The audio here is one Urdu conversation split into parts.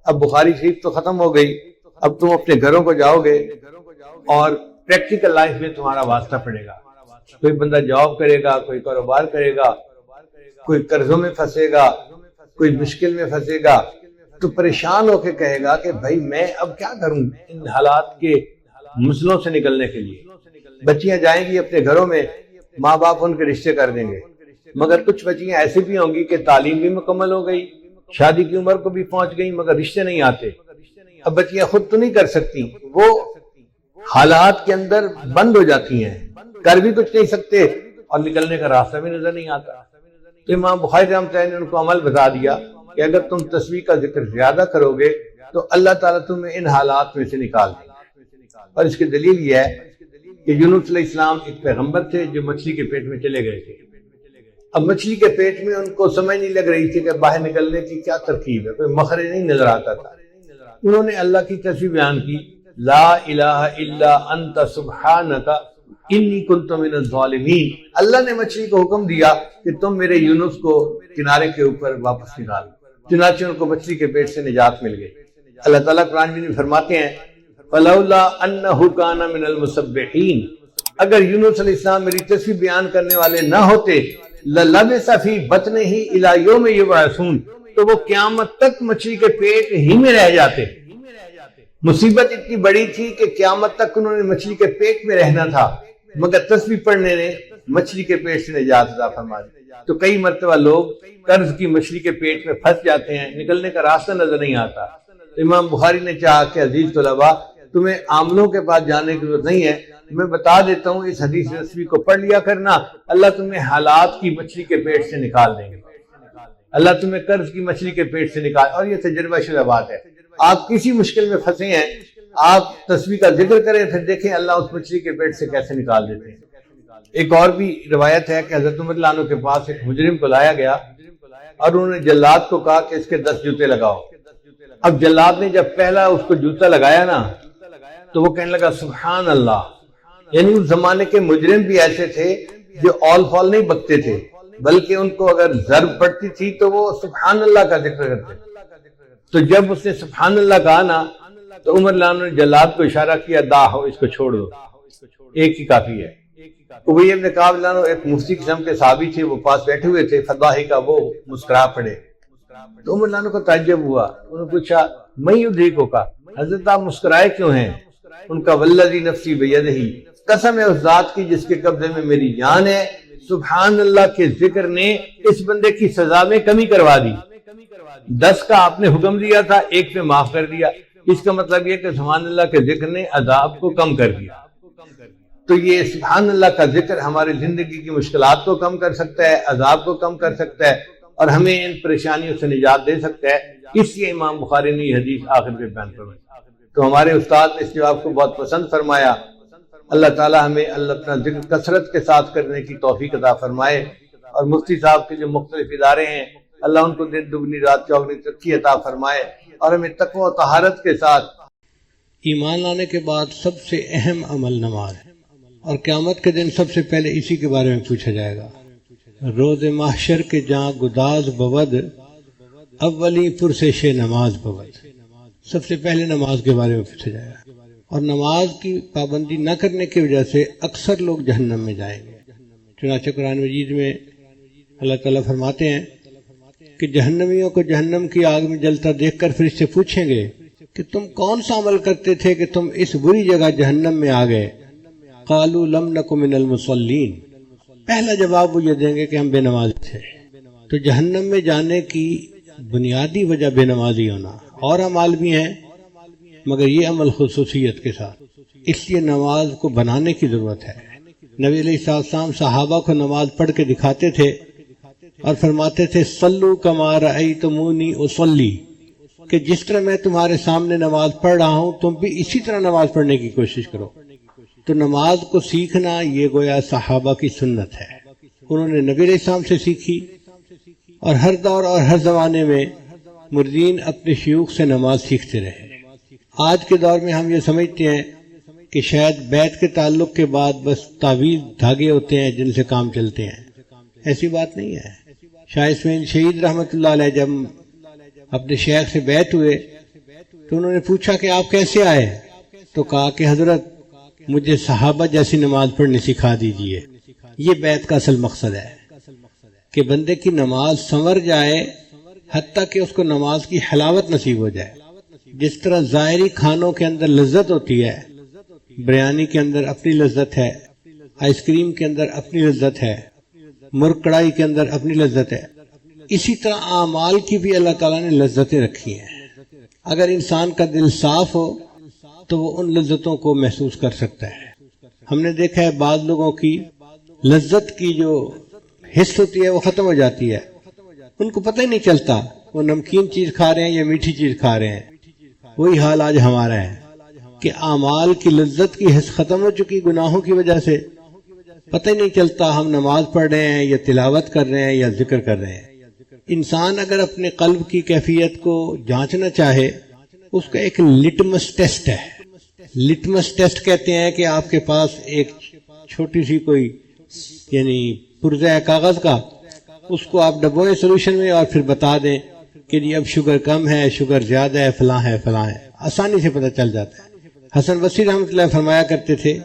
اب بخاری شریف تو ختم ہو گئی، اب تم اپنے گھروں کو جاؤ گے اور پریکٹیکل لائف میں تمہارا واسطہ پڑے گا. کوئی بندہ جاب کرے گا، کوئی کاروبار کرے گا، کوئی قرضوں میں پھنسے گا، کوئی مشکل میں پھنسے گا، تو پریشان ہو کے کہے گا کہ بھائی میں اب کیا کروں ان حالات کے مسئلوں سے نکلنے کے لیے. بچیاں جائیں گی اپنے گھروں میں، ماں باپ ان کے رشتے کر دیں گے، مگر کچھ بچیاں ایسی بھی ہوں گی کہ تعلیم بھی مکمل ہو گئی، شادی کی عمر کو بھی پہنچ گئی، مگر رشتے نہیں آتے. اب بچیاں خود تو نہیں کر سکتی، وہ حالات کے اندر بند ہو جاتی ہیں، کر بھی کچھ نہیں سکتے اور نکلنے کا راستہ بھی نظر نہیں آتا. تو امام بخاری رحمۃ اللہ نے ان کو عمل بتا دیا کہ اگر تم تسبیح کا ذکر زیادہ کرو گے تو اللہ تعالیٰ تمہیں ان حالات میں سے نکال دے گا. اور اس کی دلیل یہ ہے کہ یونس علیہ السلام ایک پیغمبر تھے جو مچھلی کے پیٹ میں چلے گئے تھے. اب مچھلی کے پیٹ میں ان کو سمجھ نہیں لگ رہی تھی کہ باہر نکلنے کی کیا ترکیب ہے، کوئی مخرج نہیں نظر آتا تھا. انہوں نے اللہ کی تسبیح بیان کی، لا الہ الا انت سبحانک انی کنت من الظالمین. اللہ نے مچھلی کو حکم دیا کہ تم میرے یونس کو کنارے کے اوپر واپس نکالو، چنانچہ ان کو مچھلی کے پیٹ سے نجات مل گئی. اللہ تعالیٰ قرآن میں فرماتے ہیں فلولا انہ کان من المسبحین، اگر یونس علیہ السلام میری تسبیح بیان کرنے والے نہ ہوتے للبث فی بطنہ الی یوم یبعثون، تو وہ قیامت تک مچھلی کے پیٹ ہی میں رہ جاتے. مصیبت اتنی بڑی تھی کہ قیامت تک انہوں نے مچھلی کے پیٹ میں رہنا تھا، مگر تسبیح پڑھنے نے مچھلی کے پیٹ سے نجات عطا فرما دی. تو کئی مرتبہ لوگ قرض کی مچھلی کے پیٹ میں پھنس جاتے ہیں، نکلنے کا راستہ نظر نہیں آتا. تو امام بخاری نے چاہا کہ عزیز طلباء تمہیں عاملوں کے پاس جانے کی ضرورت نہیں ہے، میں بتا دیتا ہوں اس حدیث تسبیح کو پڑھ لیا کرنا، اللہ تمہیں حالات کی مچھلی کے پیٹ سے نکال دیں گے، اللہ تمہیں قرض کی مچھلی کے پیٹ سے نکال. اور یہ تجربہ شدہ بات ہے، آپ کسی مشکل میں پھنسے ہیں، آپ تسبیح کا ذکر کریں پھر دیکھیں اللہ اس مچھلی کے پیٹ سے کیسے نکال دیتے ہیں. ایک اور بھی روایت ہے کہ حضرت عمر رضی اللہ عنہ کے پاس ایک مجرم کو لایا گیا اور انہوں نے جلاد کو کہا کہ اس کے 10 جوتے لگاؤ. اب جلاد نے جب پہلا اس کو جوتا لگایا نا تو وہ کہنے لگا سبحان اللہ. یعنی اس زمانے کے مجرم بھی ایسے تھے جو آل فال نہیں بکتے تھے، بلکہ ان کو اگر ضرب پڑتی تھی تو وہ سبحان اللہ کا ذکر کرتے. تو جب اس نے سبحان اللہ کہا نا تو عمر رضی اللہ عنہ نے جلاد کو اشارہ کیا، دا ہو اس کو چھوڑ دو، ایک ہی کافی ہے. ابی بن کعب رضی اللہ عنہ ایک مفتی قسم کے صحابی تھے، وہ پاس بیٹھے ہوئے تھے، فضاحی کا وہ مسکرا پڑے. تو عمر رضی اللہ عنہ کو تعجب ہوا، انہوں نے پوچھا میں یدریکو کا، حضرت آپ مسکرائے کیوں ہیں؟ ان کا والذی نفسی بیدہ، قسم ہے اس ذات کی جس کے قبضے میں میری جان ہے، سبحان اللہ کے ذکر نے اس بندے کی سزا میں کمی کروا دی. 10 کا آپ نے حکم دیا تھا، 1 پہ معاف کر دیا. اس کا مطلب یہ کہ سبحان اللہ کے ذکر نے عذاب کو کم کر دیا. تو یہ سبحان اللہ کا ذکر ہماری زندگی کی مشکلات کو کم کر سکتا ہے، عذاب کو کم کر سکتا ہے اور ہمیں ان پریشانیوں سے نجات دے سکتا ہے. اس لیے امام بخاری نے یہ حدیث آخر میں بیان فرمائی. تو ہمارے استاد نے اس جواب کو بہت پسند فرمایا. اللہ تعالی ہمیں اللہ اپنا ذکر کثرت کے ساتھ کرنے کی توفیق عطا فرمائے. اور مفتی صاحب کے جو مختلف ادارے ہیں اللہ ان کو دن دگنی رات چوگنی ترقی عطا فرمائے اور ہمیں تقوی و طہارت کے ساتھ. ایمان لانے کے بعد سب سے اہم عمل نماز ہے، اور قیامت کے دن سب سے پہلے اسی کے بارے میں پوچھا جائے گا. روز محشر کے جہاں گداز بود اولی پرسش نماز بود، سب سے پہلے نماز کے بارے میں پوچھا جائے گا. اور نماز کی پابندی نہ کرنے کی وجہ سے اکثر لوگ جہنم میں جائیں گے. چنانچہ قرآن مجید میں اللہ تعالیٰ فرماتے ہیں کہ جہنمیوں کو جہنم کی آگ میں جلتا دیکھ کر فرشتے پوچھیں گے کہ تم کون سا عمل کرتے تھے کہ تم اس بری جگہ جہنم میں آ گئے؟ قالوا لم نک من المصلین، پہلا جواب وہ یہ دیں گے کہ ہم بے نماز تھے. تو جہنم میں جانے کی بنیادی وجہ بے نمازی ہونا. اور عمل بھی ہیں مگر یہ عمل خصوصیت کے ساتھ، اس لیے نماز کو بنانے کی ضرورت ہے. نبی علیہ السلام صحابہ کو نماز پڑھ کے دکھاتے تھے اور فرماتے تھے صلو کما رأیتمونی اصلی، کہ جس طرح میں تمہارے سامنے نماز پڑھ رہا ہوں تم بھی اسی طرح نماز پڑھنے کی کوشش کرو. تو نماز کو سیکھنا یہ گویا صحابہ کی سنت ہے. انہوں نے نبی علیہ السلام سے سیکھی، اور ہر دور اور ہر زمانے میں مردین اپنے شیوخ سے نماز سیکھتے رہے. آج کے دور میں ہم یہ سمجھتے ہیں کہ شاید بیت کے تعلق کے بعد بس تعویذ دھاگے ہوتے ہیں جن سے کام چلتے ہیں. ایسی بات نہیں ہے. شاہ اسماعیل شہید رحمۃ اللہ علیہ جب اپنے شیخ سے بیعت ہوئے تو انہوں نے پوچھا کہ آپ کیسے آئے؟ تو کہا کہ حضرت مجھے صحابہ جیسی نماز پڑھنی سکھا دیجئے۔ یہ بیعت کا اصل مقصد ہے کہ بندے کی نماز سنور جائے، حتیٰ کہ اس کو نماز کی حلاوت نصیب ہو جائے۔ جس طرح ظاہری کھانوں کے اندر لذت ہوتی ہے، بریانی کے اندر اپنی لذت ہے، آئس کریم کے اندر اپنی لذت ہے، مرغ کڑائی کے اندر اپنی لذت ہے، اسی طرح اعمال کی بھی اللہ تعالیٰ نے لذتیں رکھی ہیں۔ اگر انسان کا دل صاف ہو تو وہ ان لذتوں کو محسوس کر سکتا ہے۔ ہم نے دیکھا ہے بعض لوگوں کی لذت کی جو حس ہوتی ہے وہ ختم ہو جاتی ہے، ان کو پتہ ہی نہیں چلتا وہ نمکین چیز کھا رہے ہیں یا میٹھی چیز کھا رہے ہیں۔ وہی حال آج ہمارا ہے کہ اعمال کی لذت کی حس ختم ہو چکی گناہوں کی وجہ سے، پتہ ہی نہیں چلتا ہم نماز پڑھ رہے ہیں یا تلاوت کر رہے ہیں یا ذکر کر رہے ہیں۔ انسان اگر اپنے قلب کی کیفیت کو جانچنا چاہے، اس کا ایک لٹمس ٹیسٹ ہے۔ لٹمس ٹیسٹ کہتے ہیں کہ آپ کے پاس ایک چھوٹی سی کوئی یعنی پرزہ ہے کاغذ کا، اس کو آپ ڈبوئیں سولوشن میں اور پھر بتا دیں کہ جی اب شوگر کم ہے، شوگر زیادہ ہے، فلاں ہے فلاں ہے، آسانی سے پتہ چل جاتا ہے۔ حسن بصری رحمۃ اللہ فرمایا کرتے تھے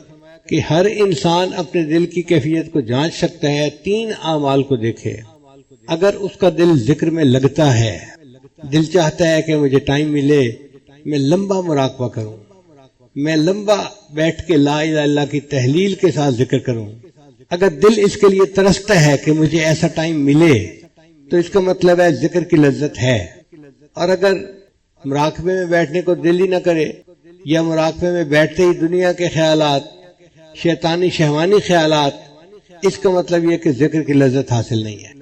کہ ہر انسان اپنے دل کی کیفیت کو جانچ سکتا ہے 3 اعمال کو دیکھے۔ اگر اس کا دل ذکر میں لگتا ہے، دل چاہتا ہے کہ مجھے ٹائم ملے، میں لمبا مراقبہ کروں، میں لمبا بیٹھ کے لا الہ الا اللہ کی تحلیل کے ساتھ ذکر کروں، اگر دل اس کے لیے ترستا ہے کہ مجھے ایسا ٹائم ملے تو اس کا مطلب ہے ذکر کی لذت ہے۔ اور اگر مراقبے میں بیٹھنے کو دل ہی نہ کرے یا مراقبے میں بیٹھتے ہی دنیا کے خیالات، شیطانی شہوانی خیالات، اس کا مطلب یہ کہ ذکر کی لذت حاصل نہیں ہے۔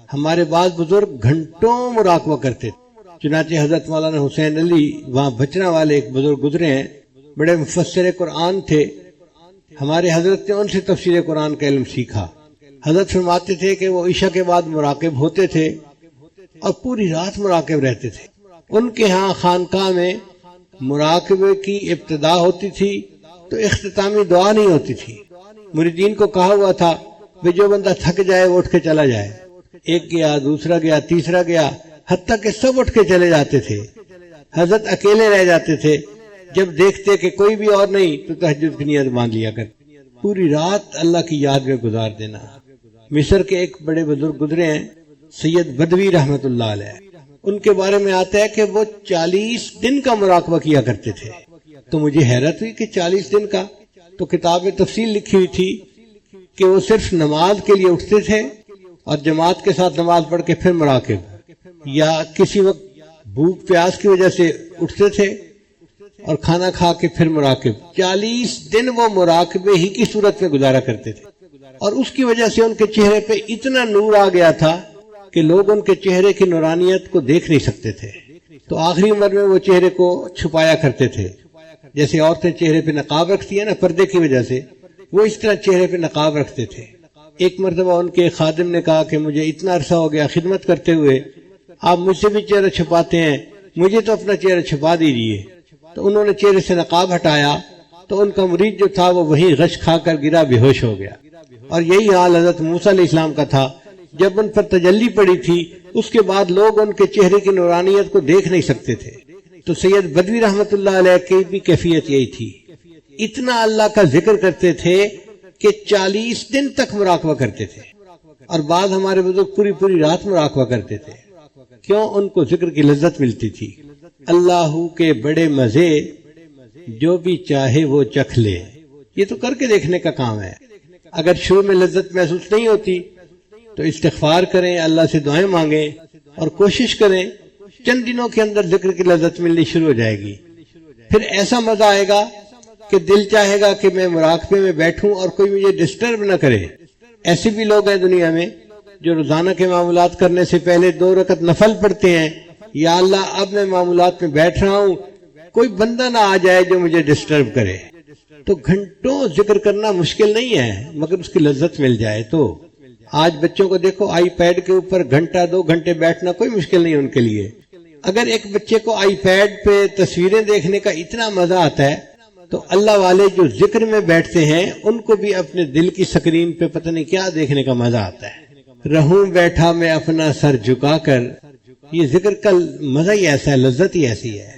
ہمارے بعض بزرگ گھنٹوں مراقبہ کرتے تھے، چنانچہ حضرت مولانا حسین علی وہاں بچنا والے ایک بزرگ گزرے ہیں، بڑے مفسر قرآن تھے، ہمارے حضرت نے ان سے تفسیر قرآن کا علم سیکھا۔ حضرت فرماتے تھے کہ وہ عشاء کے بعد مراقب ہوتے تھے اور پوری رات مراقب رہتے تھے۔ ان کے ہاں خانقاہ میں مراقبے کی ابتدا ہوتی تھی تو اختتامی دعا نہیں ہوتی تھی۔ مریدین کو کہا ہوا تھا کہ جو بندہ تھک جائے وہ اٹھ کے چلا جائے، ایک گیا، دوسرا گیا، تیسرا گیا، حتیٰ کہ سب اٹھ کے چلے جاتے تھے۔ حضرت اکیلے رہ جاتے تھے، جب دیکھتے کہ کوئی بھی اور نہیں تو تہجد کی نیت باندھ لیا کر پوری رات اللہ کی یاد میں گزار دینا۔ مصر کے ایک بڑے بزرگ گزرے ہیں سید بدوی رحمت اللہ علیہ، ان کے بارے میں آتا ہے کہ وہ 40 دن کا مراقبہ کیا کرتے تھے۔ تو مجھے حیرت ہوئی کہ 40 دن کا، تو کتاب میں تفصیل لکھی ہوئی تھی کہ وہ صرف نماز کے لیے اٹھتے تھے اور جماعت کے ساتھ نماز پڑھ کے پھر مراقب، یا کسی وقت بھوک پیاس کی وجہ سے اٹھتے تھے اور کھانا کھا کے پھر مراقب۔ 40 دن وہ مراقبے ہی کی صورت میں گزارا کرتے تھے، اور اس کی وجہ سے ان کے چہرے پہ اتنا نور آ گیا تھا کہ لوگ ان کے چہرے کی نورانیت کو دیکھ نہیں سکتے تھے۔ تو آخری عمر میں وہ چہرے کو چھپایا کرتے تھے، جیسے عورتیں چہرے پہ نقاب رکھتی ہیں نا پردے کی وجہ سے، وہ اس طرح چہرے پہ نقاب رکھتے تھے۔ ایک مرتبہ ان کے خادم نے کہا کہ مجھے اتنا عرصہ ہو گیا خدمت کرتے ہوئے، آپ مجھ سے بھی چہرہ چھپاتے ہیں، مجھے تو اپنا چہرہ چھپا دیجیے۔ تو انہوں نے چہرے سے نقاب ہٹایا تو ان کا مرید جو تھا وہ وہیں غش کھا کر گرا، بے ہوش ہو گیا۔ اور یہی حال حضرت موسیٰ علیہ السلام کا تھا، جب ان پر تجلی پڑی تھی اس کے بعد لوگ ان کے چہرے کی نورانیت کو دیکھ نہیں سکتے تھے۔ تو سید بدوی رحمت اللہ علیہ کی بھی کیفیت یہی تھی، اتنا اللہ کا ذکر کرتے تھے کہ 40 دن تک مراقبہ کرتے تھے، اور بعض ہمارے بزرگ پوری رات مراقبہ کرتے تھے۔ کیوں؟ ان کو ذکر کی لذت ملتی تھی۔ اللہ کے بڑے مزے جو بھی چاہے وہ چکھ لے، یہ تو کر کے دیکھنے کا کام ہے۔ اگر شروع میں لذت محسوس نہیں ہوتی تو استغفار کریں، اللہ سے دعائیں مانگیں اور کوشش کریں، چند دنوں کے اندر ذکر کی لذت ملنی شروع ہو جائے گی۔ پھر ایسا مزہ آئے گا کہ دل چاہے گا کہ میں مراقبے میں بیٹھوں اور کوئی مجھے ڈسٹرب نہ کرے۔ ایسے بھی لوگ ہیں دنیا میں جو روزانہ کے معاملات کرنے سے پہلے 2 رکعت نفل پڑھتے ہیں، یا اللہ اب میں معاملات میں بیٹھ رہا ہوں، کوئی بندہ نہ آ جائے جو مجھے ڈسٹرب کرے۔ تو گھنٹوں ذکر کرنا مشکل نہیں ہے، مگر اس کی لذت مل جائے تو۔ آج بچوں کو دیکھو، آئی پیڈ کے اوپر گھنٹہ 2 گھنٹے بیٹھنا کوئی مشکل نہیں ان کے لیے۔ اگر ایک بچے کو آئی پیڈ پہ تصویریں دیکھنے کا اتنا مزہ آتا ہے تو اللہ والے جو ذکر میں بیٹھتے ہیں ان کو بھی اپنے دل کی سکرین پہ پتہ نہیں کیا دیکھنے کا مزہ آتا ہے۔ رہوں بیٹھا میں اپنا سر جھکا کر، یہ ذکر کا مزہ ہی ایسا ہے، لذت ہی ایسی ہے۔